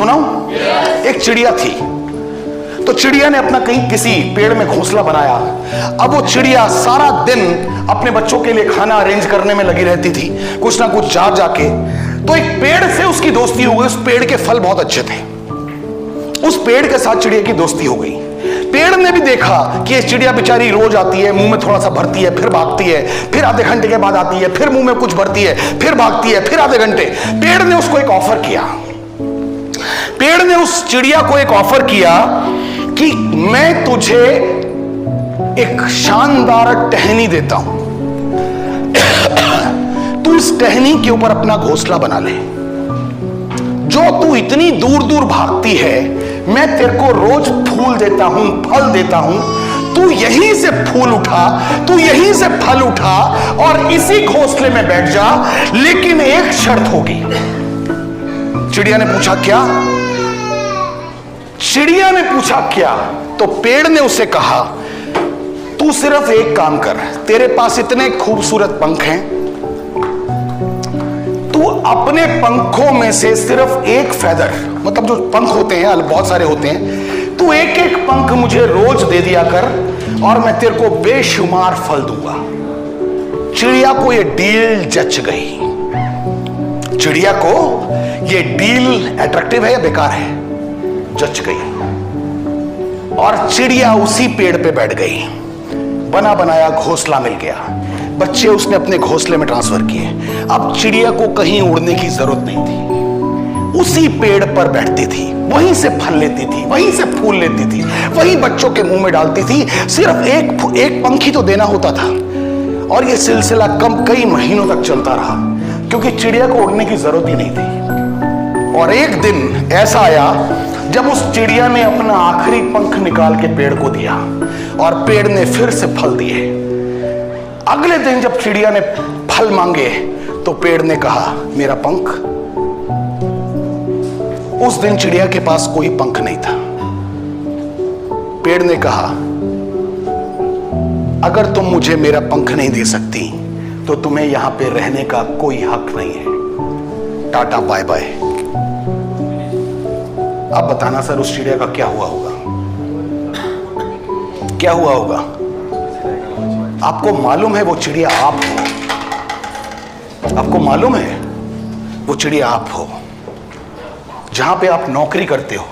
सुनाऊं? एक चिड़िया थी। तो चिड़िया ने अपना कहीं किसी पेड़ में घोंसला बनाया। अब वो चिड़िया सारा दिन अपने बच्चों के लिए खाना अरेंज करने में लगी रहती थी, कुछ ना कुछ जा जाके। तो एक पेड़ से उसकी दोस्ती हो गई। उस पेड़ के फल बहुत अच्छे थे। उस पेड़ के साथ चिड़िया की दोस्ती हो गई। पेड़ ने भी देखा कि ये चिड़िया बेचारी रोज आती है, मुंह में थोड़ा सा भरती है, फिर भागती है, फिर आधे घंटे के बाद आती है, फिर मुंह में कुछ भरती है, फिर भागती है, फिर आधे घंटे। पेड़ ने उसको एक ऑफर किया। पेड़ ने उस चिड़िया को एक ऑफर किया कि मैं तुझे एक शानदार टहनी देता हूं, तू इस टहनी के ऊपर अपना घोंसला बना ले। जो तू इतनी दूर दूर भागती है, मैं तेरे को रोज फूल देता हूं, फल देता हूं, तू यहीं से फूल उठा, तू यहीं से फल उठा और इसी घोंसले में बैठ जा। लेकिन एक शर्त होगी। चिड़िया ने पूछा क्या? चिड़िया ने पूछा क्या? तो पेड़ ने उसे कहा तू सिर्फ एक काम कर, तेरे पास इतने खूबसूरत पंख हैं, तू अपने पंखों में से सिर्फ एक फेदर, मतलब जो पंख होते हैं बहुत सारे होते हैं, तू एक एक पंख मुझे रोज दे दिया कर और मैं तेरे को बेशुमार फल दूंगा। चिड़िया को यह डील जच गई। चिड़िया को यह डील अट्रैक्टिव है या बेकार है? जच गई। और चिड़िया उसी पेड़ पे बैठ गई। बना बनाया घोंसला मिल गया। बच्चे उसने अपने घोंसले में ट्रांसफर किए। अब चिड़िया को कहीं उड़ने की जरूरत नहीं थी। उसी पेड़ पर बैठती थी, वहीं से फल लेती थी, वहीं से फूल लेती थी, वहीं बच्चों के मुंह में डालती थी। सिर्फ एक पंख ही तो देना होता था। और यह सिलसिला कई महीनों तक चलता रहा, क्योंकि चिड़िया को उड़ने की जरूरत ही नहीं थी। और एक दिन ऐसा आया जब उस चिड़िया ने अपना आखिरी पंख निकाल के पेड़ को दिया और पेड़ ने फिर से फल दिए। अगले दिन जब चिड़िया ने फल मांगे तो पेड़ ने कहा मेरा पंख। उस दिन चिड़िया के पास कोई पंख नहीं था। पेड़ ने कहा अगर तुम मुझे मेरा पंख नहीं दे सकती तो तुम्हें यहां पे रहने का कोई हक नहीं है। Tata bye bye. अब बताना सर उस चिड़िया का क्या हुआ होगा? क्या हुआ होगा? आपको मालूम है वो चिड़िया आप हो। आपको मालूम है वो चिड़िया आप हो। जहां पे आप नौकरी करते हो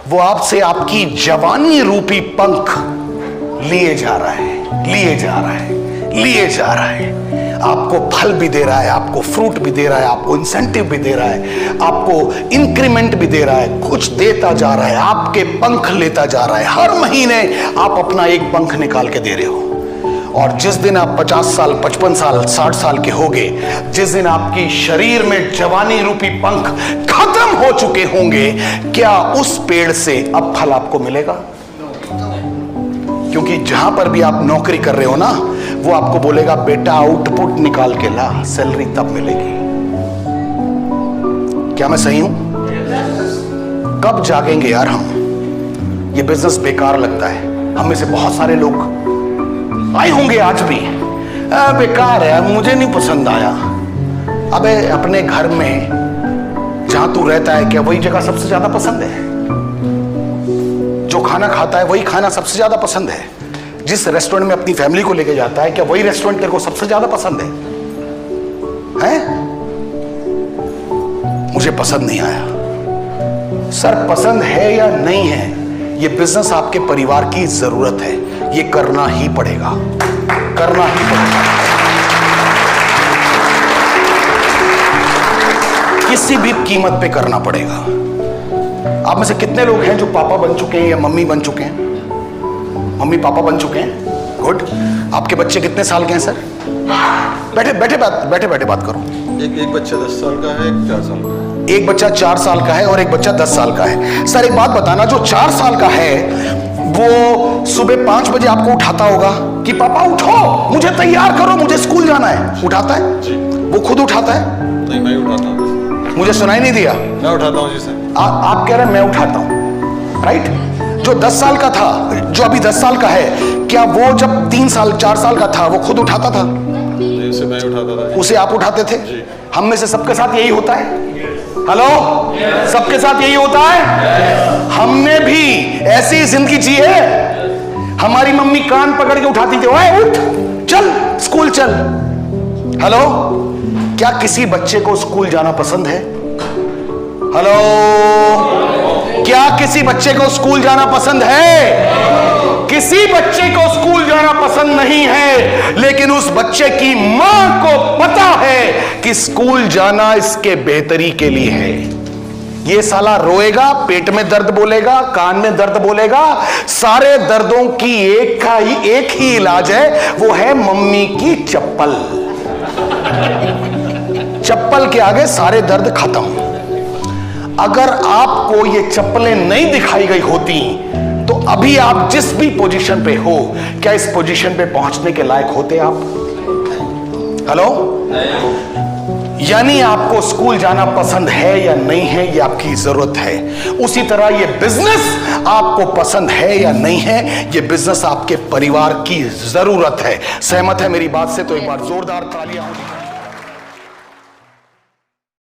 वो आपसे आपकी जवानी रूपी पंख लिए जा रहा है, लिए जा रहा है, लिए जा रहा है। आपको फल भी दे रहा है, आपको फ्रूट भी दे रहा है, आपको इंसेंटिव भी दे रहा है, आपको इंक्रीमेंट भी दे रहा है, कुछ देता जा रहा है, आपके पंख लेता जा रहा है। हर महीने आप अपना एक पंख निकाल के दे रहे हो। और जिस दिन आप 50 साल, 55 साल, 60 साल के होंगे, जिस दिन आपकी शरीर में जवानी रूपी पंख खत्म हो चुके होंगे, क्या उस पेड़ से अब फल आपको मिलेगा? क्योंकि जहां पर भी आप नौकरी कर रहे हो ना, वो आपको बोलेगा बेटा आउटपुट निकाल के ला, सैलरी तब मिलेगी। क्या मैं सही हूं? कब जागेंगे यार हम? ये बिजनेस बेकार लगता है। हम में से बहुत सारे लोग आए होंगे आज भी, बेकार है, मुझे नहीं पसंद आया। अबे अपने घर में जहां तू रहता है क्या वही जगह सबसे ज्यादा पसंद है? जो खाना खाता है वही खाना सबसे ज्यादा पसंद है? जिस रेस्टोरेंट में अपनी फैमिली को लेके जाता है क्या वही रेस्टोरेंट तेरे को सबसे ज्यादा पसंद है? हैं? मुझे पसंद नहीं आया। सर पसंद है या नहीं है, ये बिजनेस आपके परिवार की जरूरत है, ये करना ही पड़ेगा, करना ही पड़ेगा। किसी भी कीमत पे करना पड़ेगा। आप में से कितने लोग हैं जो पापा बन चुके हैं या मम्मी बन चुके हैं? मम्मी पापा बन चुके हैं, गुड। आपके बच्चे कितने साल के हैं सर? बैठे बैठे बात करो। एक बच्चा 10 साल का है, एक 4 साल का है। एक बच्चा 4 साल का है और एक बच्चा 10 साल का है। सर एक बात बताना, जो 4 साल का है वो सुबह 5 बजे आपको उठाता होगा कि पापा उठो, मुझे तैयार करो, मुझे स्कूल जाना है, उठाता है? जी। वो खुद उठाता है? नहीं, मैं उठाता हूँ। मुझे सुनाई नहीं दिया। मैं उठाता हूँ जी सर। आप कह रहे हैं मैं उठाता हूँ, राइट? जो 10 साल का था, जो अभी 10 साल का है, क्या वो जब 3 साल 4 साल का था वो खुद उठाता था? उसे मैं उठाता था। उसे आप उठाते थे? जी। हम में से सबके साथ यही होता है। हेलो, सबके साथ यही होता है। हमने भी ऐसी जिंदगी जी है। हमारी मम्मी कान पकड़ के उठाती थी, ओए उठ, चल स्कूल चल। हेलो, क्या किसी बच्चे को स्कूल जाना पसंद है? हेलो, क्या किसी बच्चे को स्कूल जाना पसंद है? किसी बच्चे को स्कूल जाना पसंद नहीं है, लेकिन उस बच्चे की मां को पता है कि स्कूल जाना इसके बेहतरी के लिए है। ये साला रोएगा, पेट में दर्द बोलेगा, कान में दर्द बोलेगा, सारे दर्दों की एक ही इलाज है, वो है मम्मी की चप्पल। चप्पल के आगे सारे दर्द खत्म। अगर आपको ये चप्पलें नहीं दिखाई गई होती तो अभी आप जिस भी पोजीशन पे हो, क्या इस पोजीशन पे पहुंचने के लायक होते आप? हेलो, यानी आपको स्कूल जाना पसंद है या नहीं है, ये आपकी जरूरत है। उसी तरह ये बिजनेस आपको पसंद है या नहीं है, ये बिजनेस आपके परिवार की जरूरत है। सहमत है मेरी बात से? तो एक बार जोरदार तालियां होनी चाहिए।